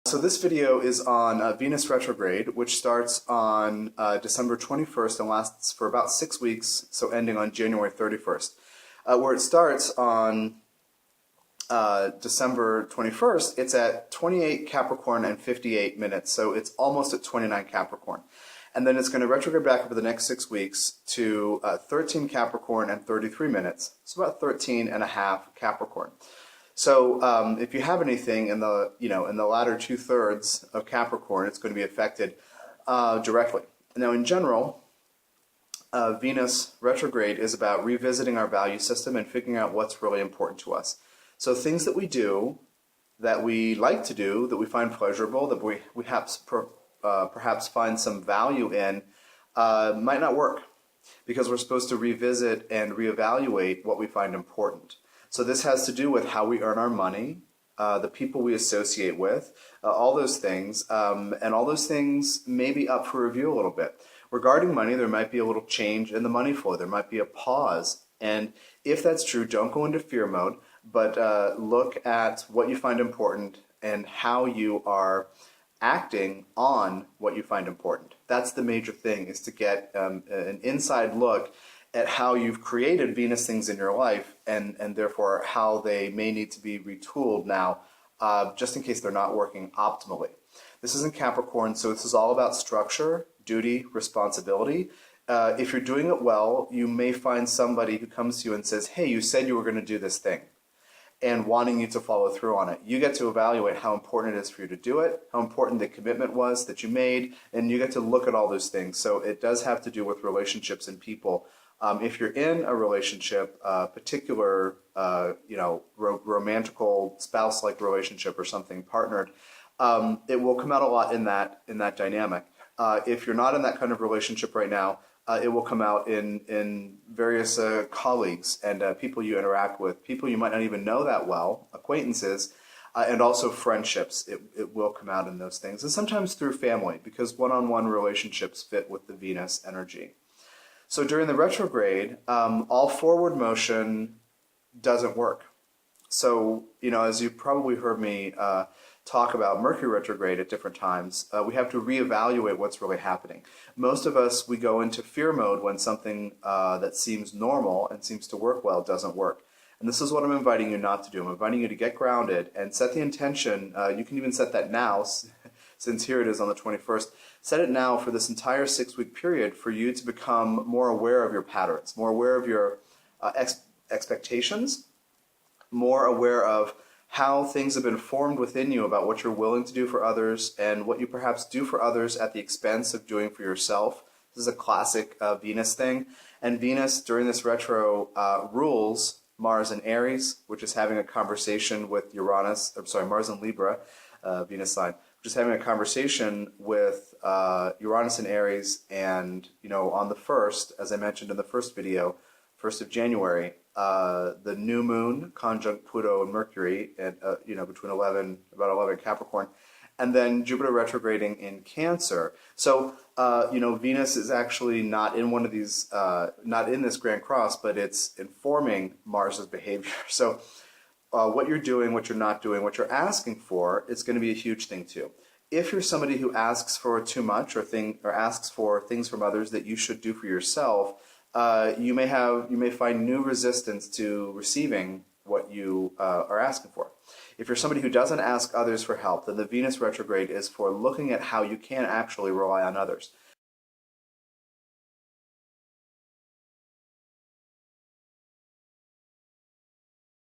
So this video is on Venus retrograde, which starts on December 21st and lasts for about 6 weeks, so ending on January 31st. Where it starts on December 21st, it's at 28 Capricorn and 58 minutes, so it's almost at 29 Capricorn. And then it's going to retrograde back over the next 6 weeks to 13 Capricorn and 33 minutes, so about 13 and a half Capricorn. So if you have anything in the latter 2/3 of Capricorn, it's going to be affected directly. Now, in general, Venus retrograde is about revisiting our value system and figuring out what's really important to us. So things that we do, that we like to do, that we find pleasurable, that we perhaps find some value in, might not work because we're supposed to revisit and reevaluate what we find important. So this has to do with how we earn our money, the people we associate with, all those things, and all those things may be up for review a little bit. Regarding money, there might be a little change in the money flow. There might be a pause. And if that's true, don't go into fear mode, but look at what you find important and how you are acting on what you find important. That's the major thing, is to get an inside look at how you've created Venus things in your life, and therefore how they may need to be retooled now, just in case they're not working optimally. This is in Capricorn, so this is all about structure, duty, responsibility. If you're doing it well, you may find somebody who comes to you and says, hey, you said you were going to do this thing, and wanting you to follow through on it. You get to evaluate how important it is for you to do it, how important the commitment was that you made, and you get to look at all those things. So it does have to do with relationships and people. If you're in a relationship, particular, romantical spouse-like relationship or something, partnered, it will come out a lot in that dynamic. If you're not in that kind of relationship right now, it will come out in various colleagues and people you interact with, people you might not even know that well, acquaintances, and also friendships. It will come out in those things, and sometimes through family, because one-on-one relationships fit with the Venus energy. So during the retrograde, all forward motion doesn't work. So, as you probably heard me talk about Mercury retrograde at different times, we have to reevaluate what's really happening. Most of us, we go into fear mode when something that seems normal and seems to work well doesn't work. And this is what I'm inviting you not to do. I'm inviting you to get grounded and set the intention. You can even set that now, since here it is on the 21st. Set it now for this entire 6-week period for you to become more aware of your patterns, more aware of your expectations, more aware of how things have been formed within you about what you're willing to do for others and what you perhaps do for others at the expense of doing for yourself. This is a classic Venus thing. And Venus, during this retro, rules Mars in Aries, which is having a conversation with Mars in Libra, Venus sign, which is having a conversation with Uranus in Aries, and on the 1st, as I mentioned in the first video, 1st of January, the new moon conjunct Pluto and Mercury at between about 11 Capricorn, and then Jupiter retrograding in Cancer. So Venus is actually not in one of these, not in this Grand Cross, but it's informing Mars's behavior. So what you're doing, what you're not doing, what you're asking for, is going to be a huge thing too. If you're somebody who asks for too much or asks for things from others that you should do for yourself, you may find new resistance to receiving what you are asking for. If you're somebody who doesn't ask others for help, then the Venus retrograde is for looking at how you can actually rely on others.